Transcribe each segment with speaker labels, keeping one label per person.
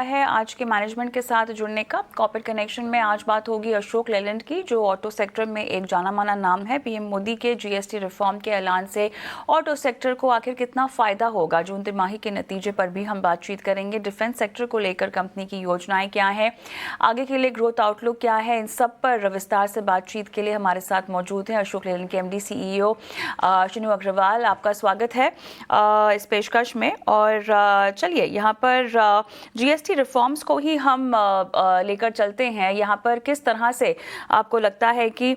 Speaker 1: है आज के मैनेजमेंट के साथ जुड़ने का। कॉर्पोरेट कनेक्शन में आज बात होगी अशोक लेलैंड की, जो ऑटो सेक्टर में एक जाना माना नाम है। पीएम मोदी के जीएसटी रिफॉर्म के ऐलान से ऑटो सेक्टर को आखिर कितना फायदा होगा, जून तिमाही के नतीजे पर भी हम बातचीत करेंगे। डिफेंस सेक्टर को लेकर कंपनी की योजनाएं क्या है, आगे के लिए ग्रोथ आउटलुक क्या है, इन सब पर विस्तार से बातचीत के लिए हमारे साथ मौजूद हैं अशोक लेलैंड के एमडी सीईओ शिनू अग्रवाल। आपका स्वागत है इस पेशकश में। और चलिए यहाँ पर जीएसटी रिफॉर्म्स को ही हम लेकर चलते हैं। यहाँ पर किस तरह से आपको लगता है कि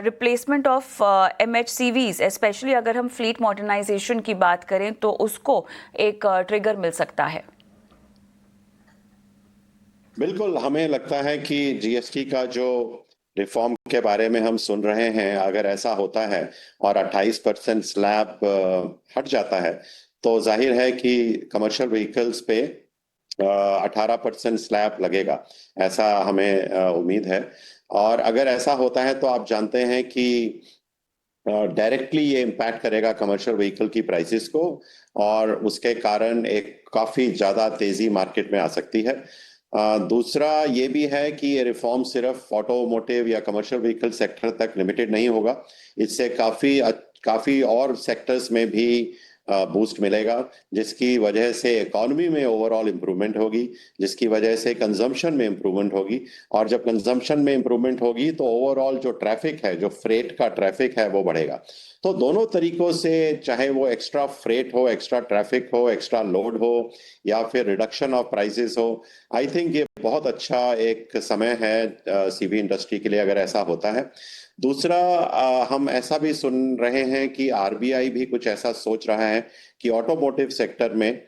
Speaker 1: रिप्लेसमेंट ऑफ एमएचसीवीज, स्पेशली अगर हम फ्लीट मॉडर्नाइजेशन की बात करें, तो उसको एक ट्रिगर मिल सकता है?
Speaker 2: बिल्कुल, हमें लगता है कि जीएसटी का जो रिफॉर्म के बारे में हम सुन रहे हैं, अगर ऐसा होता है और 28% स्लैब हट जाता है, तो जाहिर है कि कमर्शियल व्हीकल्स पे 18% स्लैब लगेगा, ऐसा हमें उम्मीद है। और अगर ऐसा होता है तो आप जानते हैं कि डायरेक्टली ये इम्पैक्ट करेगा कमर्शियल व्हीकल की प्राइसेस को, और उसके कारण एक काफी ज्यादा तेजी मार्केट में आ सकती है। दूसरा ये भी है कि ये रिफॉर्म सिर्फ ऑटोमोटिव या कमर्शियल व्हीकल सेक्टर तक लिमिटेड नहीं होगा। इससे काफी और सेक्टर्स में भी बूस्ट मिलेगा, जिसकी वजह से इकोनॉमी में ओवरऑल इंप्रूवमेंट होगी, जिसकी वजह से कंजम्पशन में इंप्रूवमेंट होगी। और जब कंजम्पशन में इंप्रूवमेंट होगी तो ओवरऑल जो ट्रैफिक है, जो फ्रेट का ट्रैफिक है, वो बढ़ेगा। तो दोनों तरीकों से, चाहे वो एक्स्ट्रा फ्रेट हो, एक्स्ट्रा ट्रैफिक हो, एक्स्ट्रा लोड हो, या फिर रिडक्शन ऑफ प्राइसेस हो, आई थिंक ये बहुत अच्छा एक समय है सीवी इंडस्ट्री के लिए अगर ऐसा होता है। दूसरा, हम ऐसा भी सुन रहे हैं कि आरबीआई भी कुछ ऐसा सोच रहा है कि ऑटोमोटिव सेक्टर में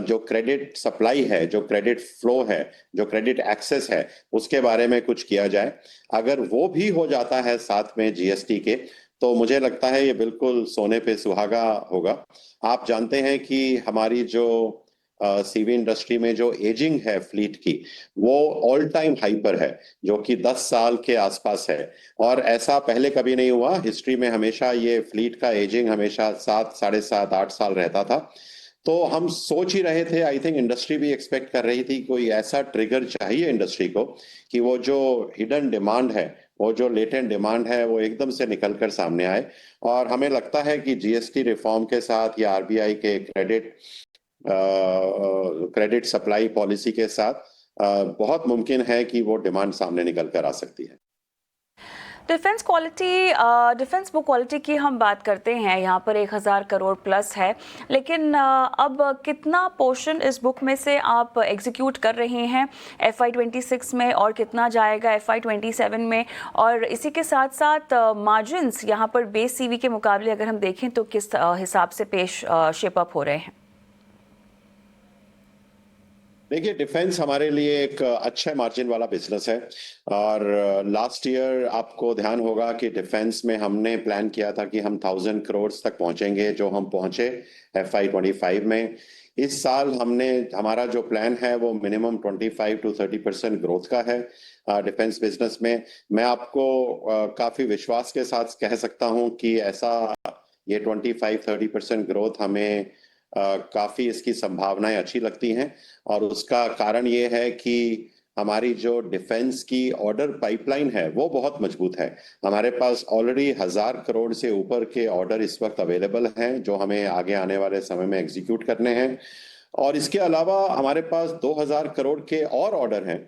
Speaker 2: जो क्रेडिट सप्लाई है, जो क्रेडिट फ्लो है, जो क्रेडिट एक्सेस है, उसके बारे में कुछ किया जाए। अगर वो भी हो जाता है साथ में जीएसटी के, तो मुझे लगता है ये बिल्कुल सोने पे सुहागा होगा। आप जानते हैं कि हमारी जो सीवी इंडस्ट्री में जो एजिंग है फ्लीट की, वो ऑल टाइम हाई पर है, जो कि 10 साल के आसपास है। और ऐसा पहले कभी नहीं हुआ हिस्ट्री में, हमेशा ये फ्लीट का एजिंग हमेशा 7, 7.5, 8 साल रहता था। तो हम सोच ही रहे थे, आई थिंक इंडस्ट्री भी एक्सपेक्ट कर रही थी, कोई ऐसा ट्रिगर चाहिए इंडस्ट्री को कि वो जो हिडन डिमांड है, वो जो लेटेंट डिमांड है, वो एकदम से निकल कर सामने आए। और हमें लगता है कि जीएसटी रिफॉर्म के साथ या आरबीआई के क्रेडिट सप्लाई पॉलिसी के साथ बहुत मुमकिन है कि वो डिमांड सामने निकल कर आ सकती है।
Speaker 1: डिफेंस बुक क्वालिटी की हम बात करते हैं, यहाँ पर 1000 करोड़ प्लस है, लेकिन अब कितना पोर्शन इस बुक में से आप एग्जीक्यूट कर रहे हैं FY26 में, और कितना जाएगा FY27 में? और इसी के साथ साथ मार्जिन्स यहाँ पर बेस सीवी के मुकाबले अगर हम देखें तो किस हिसाब से शेप अप हो रहे हैं?
Speaker 2: देखिए, डिफेंस हमारे लिए एक अच्छे मार्जिन वाला बिजनेस है। और लास्ट ईयर आपको ध्यान होगा कि डिफेंस में हमने प्लान किया था कि हम 1000 करोड़ तक पहुंचेंगे, जो हम पहुंचे FY25 में। इस साल हमारा जो प्लान है वो मिनिमम 25 to 30% ग्रोथ का है डिफेंस बिजनेस में। मैं आपको काफी विश्वास के साथ कह सकता हूं कि ऐसा ये 25-30% ग्रोथ हमें काफी, इसकी संभावनाएं अच्छी लगती हैं। और उसका कारण ये है कि हमारी जो डिफेंस की ऑर्डर पाइपलाइन है वो बहुत मजबूत है। हमारे पास ऑलरेडी 1000 करोड़ से ऊपर के ऑर्डर इस वक्त अवेलेबल हैं, जो हमें आगे आने वाले समय में एग्जीक्यूट करने हैं। और इसके अलावा हमारे पास 2000 करोड़ के और ऑर्डर हैं,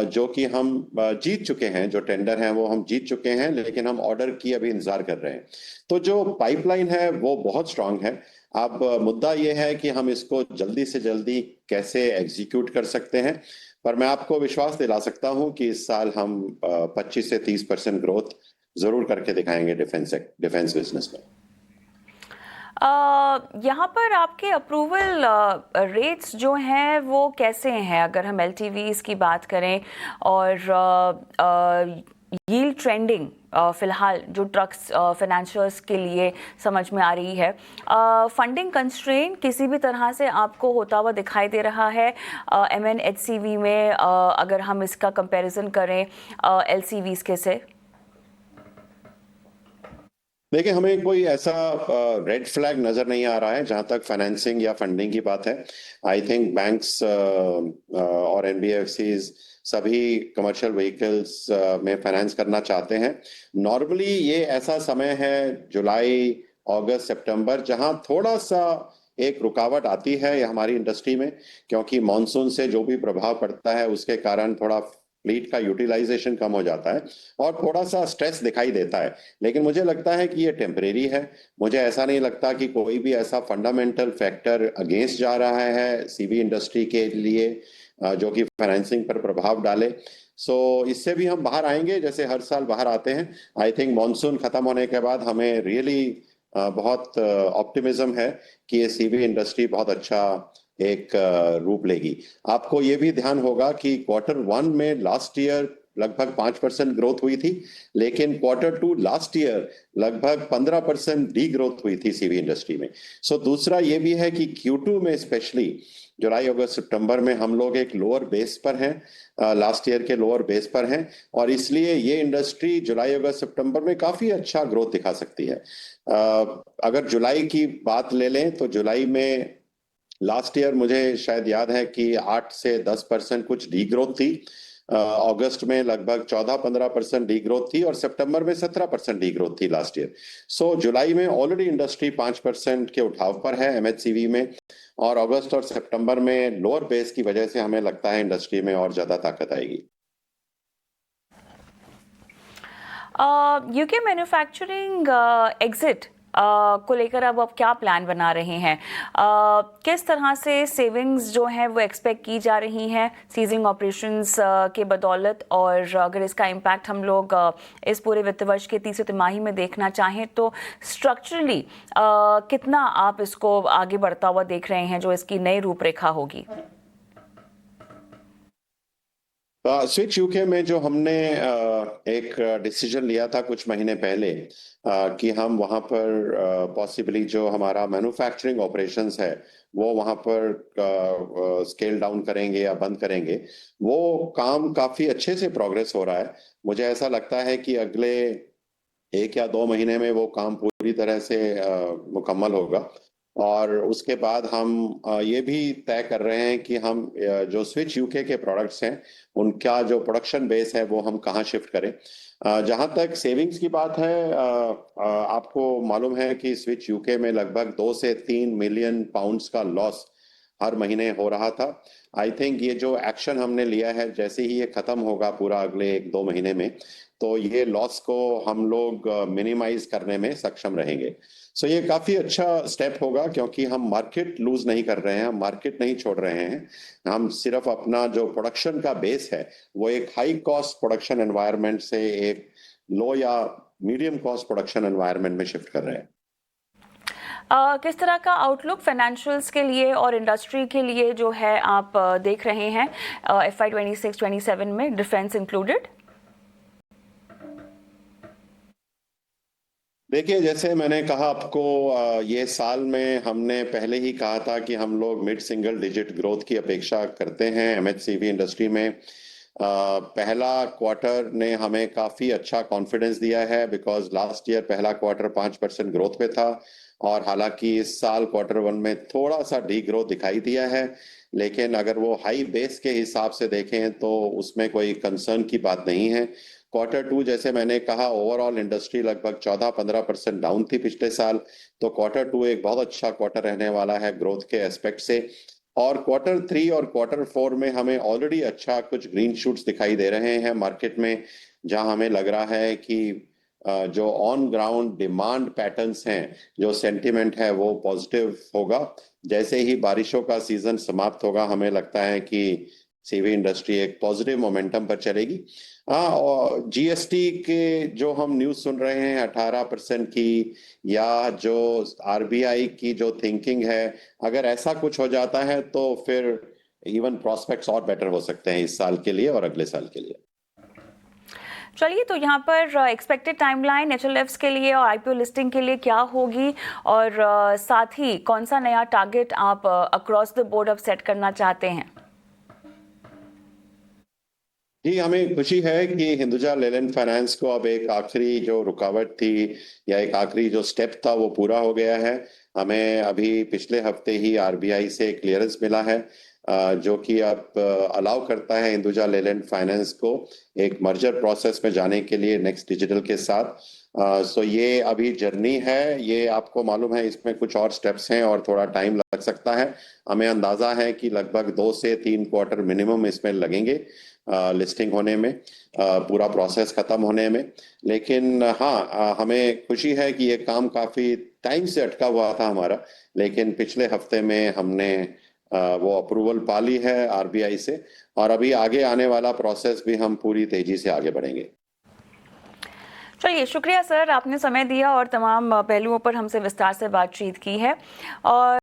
Speaker 2: जो कि हम जीत चुके हैं, जो टेंडर हैं वो हम जीत चुके हैं, लेकिन हम ऑर्डर की अभी इंतजार कर रहे हैं। तो जो पाइपलाइन है वो बहुत स्ट्रांग है। अब मुद्दा ये है कि हम इसको जल्दी से जल्दी कैसे एग्जीक्यूट कर सकते हैं। पर मैं आपको विश्वास दिला सकता हूं कि इस साल हम 25 से 30% ग्रोथ जरूर करके दिखाएंगे डिफेंस बिजनेस में।
Speaker 1: यहाँ पर आपके अप्रूवल रेट्स जो हैं वो कैसे हैं, अगर हम एलटीवीज की बात करें? और यील्ड ट्रेंडिंग फिलहाल जो ट्रक्स फाइनेंशियर्स के लिए समझ में आ रही है, फंडिंग कंस्ट्रेन किसी भी तरह से आपको होता हुआ दिखाई दे रहा है MNHCV में, अगर हम इसका कंपैरिजन करें LCVs के से?
Speaker 2: देखिए, हमें कोई ऐसा रेड फ्लैग नजर नहीं आ रहा है जहां तक फाइनेंसिंग या फंडिंग की बात है। आई थिंक बैंक्स और एनबीएफसीज सभी कमर्शियल व्हीकल्स में फाइनेंस करना चाहते हैं। नॉर्मली ये ऐसा समय है, जुलाई, अगस्त, सितंबर, जहां थोड़ा सा एक रुकावट आती है हमारी इंडस्ट्री में, क्योंकि मॉनसून से जो भी प्रभाव पड़ता है उसके कारण थोड़ा फ्लीट का यूटिलाइजेशन कम हो जाता है और थोड़ा सा स्ट्रेस दिखाई देता है। लेकिन मुझे लगता है कि ये टेम्परेरी है। मुझे ऐसा नहीं लगता कि कोई भी ऐसा फंडामेंटल फैक्टर अगेंस्ट जा रहा है सीवी इंडस्ट्री के लिए, जो कि फाइनेंसिंग पर प्रभाव डाले। सो इससे भी हम बाहर आएंगे जैसे हर साल बाहर आते हैं। आई थिंक मॉनसून खत्म होने के बाद हमें रियली बहुत ऑप्टिमिज्म है कि ये सीवी इंडस्ट्री बहुत अच्छा एक रूप लेगी। आपको ये भी ध्यान होगा कि Q1 में लास्ट ईयर लगभग 5% ग्रोथ हुई थी, लेकिन Q2 लास्ट ईयर लगभग 15% डी ग्रोथ हुई थी सीवी इंडस्ट्री में। सो दूसरा ये भी है कि Q2 में स्पेशली जुलाई, अगस्त, सितंबर में हम लोग एक लोअर बेस पर हैं, लास्ट ईयर के लोअर बेस पर हैं, और इसलिए ये इंडस्ट्री जुलाई, अगस्त, सितंबर में काफी अच्छा ग्रोथ दिखा सकती है। अगर जुलाई की बात ले लें तो जुलाई में लास्ट ईयर मुझे शायद याद है कि 8 से 10% कुछ डी ग्रोथ थी। अगस्त में लगभग 14-15% डी ग्रोथ थी और सितंबर में 17% डी ग्रोथ थी लास्ट ईयर। सो जुलाई में ऑलरेडी इंडस्ट्री 5% के उठाव पर है एमएचसीवी में, और अगस्त और सितंबर में लोअर बेस की वजह से हमें लगता है इंडस्ट्री में और ज्यादा ताकत आएगी।
Speaker 1: यूके मैन्युफैक्चरिंग एग्जिट को लेकर अब क्या प्लान बना रहे हैं? किस तरह से सेविंग्स जो हैं वो एक्सपेक्ट की जा रही हैं सीजिंग ऑपरेशंस के बदौलत, और अगर इसका इम्पैक्ट हम लोग इस पूरे वित्त वर्ष के तीसरी तिमाही में देखना चाहें तो स्ट्रक्चरली कितना आप इसको आगे बढ़ता हुआ देख रहे हैं जो इसकी नई रूपरेखा होगी?
Speaker 2: स्विच यूके में जो हमने एक डिसीजन लिया था कुछ महीने पहले, कि हम वहाँ पर पॉसिबली जो हमारा मैन्युफैक्चरिंग ऑपरेशंस है वो वहाँ पर स्केल डाउन करेंगे या बंद करेंगे, वो काम काफी अच्छे से प्रोग्रेस हो रहा है। मुझे ऐसा लगता है कि अगले 1 या 2 महीने में वो काम पूरी तरह से मुकम्मल होगा, और उसके बाद हम ये भी तय कर रहे हैं कि हम जो स्विच यूके के प्रोडक्ट्स हैं उनका जो प्रोडक्शन बेस है वो हम कहाँ शिफ्ट करें। जहाँ तक सेविंग्स की बात है, आपको मालूम है कि स्विच यूके में लगभग 2 से 3 मिलियन पाउंड्स का लॉस हर महीने हो रहा था। आई थिंक ये जो एक्शन हमने लिया है, जैसे ही ये खत्म होगा पूरा अगले 1-2 महीने में, तो ये लॉस को हम लोग मिनिमाइज करने में सक्षम रहेंगे। सो ये काफी अच्छा स्टेप होगा, क्योंकि हम मार्केट लूज नहीं कर रहे हैं, हम मार्केट नहीं छोड़ रहे हैं। हम सिर्फ अपना जो प्रोडक्शन का बेस है वो एक हाई कॉस्ट प्रोडक्शन एनवायरनमेंट से एक लो या मीडियम कॉस्ट प्रोडक्शन एनवायरनमेंट में शिफ्ट कर रहे हैं।
Speaker 1: किस तरह का आउटलुक फाइनेंशियल्स के लिए और इंडस्ट्री के लिए जो है आप देख रहे हैं FY 26-27 में, डिफेंस इंक्लूडेड?
Speaker 2: देखिए, जैसे मैंने कहा आपको, ये साल में हमने पहले ही कहा था कि हम लोग मिड सिंगल डिजिट ग्रोथ की अपेक्षा करते हैं एमएचसीवी इंडस्ट्री में। पहला क्वार्टर ने हमें काफी अच्छा कॉन्फिडेंस दिया है, बिकॉज लास्ट ईयर पहला क्वार्टर 5% ग्रोथ पे था, और हालांकि इस साल Q1 में थोड़ा सा डी ग्रोथ दिखाई दिया है, लेकिन अगर वो हाई बेस के हिसाब से देखें तो उसमें कोई कंसर्न की बात नहीं है। Q2, जैसे मैंने कहा, ओवरऑल इंडस्ट्री लगभग 14-15% डाउन थी पिछले साल, तो Q2 एक बहुत अच्छा क्वार्टर रहने वाला है ग्रोथ के एस्पेक्ट से। और Q3 और Q4 में हमें ऑलरेडी अच्छा कुछ ग्रीन शूट्स दिखाई दे रहे हैं मार्केट में, जहां हमें लग रहा है कि जो ऑन ग्राउंड डिमांड पैटर्न्स हैं, जो सेंटिमेंट है वो पॉजिटिव होगा। जैसे ही बारिशों का सीजन समाप्त होगा, हमें लगता है कि सीवी इंडस्ट्री एक पॉजिटिव मोमेंटम पर चलेगी। हाँ, और जीएसटी के जो हम न्यूज़ सुन रहे हैं 18% की, या जो आरबीआई की जो थिंकिंग है, अगर ऐसा कुछ हो जाता है तो फिर इवन प्रॉस्पेक्ट्स और बेटर हो सकते हैं इस साल के लिए और अगले साल के लिए।
Speaker 1: चलिए, तो यहाँ पर एक्सपेक्टेड टाइमलाइन एचएलएफ्स के लिए और आईपीओ लिस्टिंग के लिए क्या होगी, और साथ ही कौन सा नया टारगेट आप अक्रॉस द बोर्ड अब सेट करना चाहते हैं?
Speaker 2: जी, हमें खुशी है कि हिंदुजा लेलैंड फाइनेंस को अब एक आखिरी जो रुकावट थी या एक आखिरी जो स्टेप था वो पूरा हो गया है। हमें अभी पिछले हफ्ते ही आरबीआई से क्लियरेंस मिला है, जो कि अब अलाउ करता है हिंदुजा लेलैंड फाइनेंस को एक मर्जर प्रोसेस में जाने के लिए नेक्स्ट डिजिटल के साथ। सो ये अभी जर्नी है, ये आपको मालूम है इसमें कुछ और स्टेप्स हैं और थोड़ा टाइम लग सकता है। हमें अंदाजा है कि लगभग 2 से 3 क्वार्टर मिनिमम इसमें लगेंगे लिस्टिंग होने में, पूरा प्रोसेस खत्म होने में। लेकिन हाँ, हमें खुशी है कि ये काम काफी टाइम से अटका हुआ था हमारा, लेकिन पिछले हफ्ते में हमने वो अप्रूवल पा ली है आरबीआई से, और अभी आगे आने वाला प्रोसेस भी हम पूरी तेजी से आगे बढ़ेंगे।
Speaker 1: चलिए, शुक्रिया सर, आपने समय दिया और तमाम पहलुओं पर हमसे विस्तार से बातचीत की है। और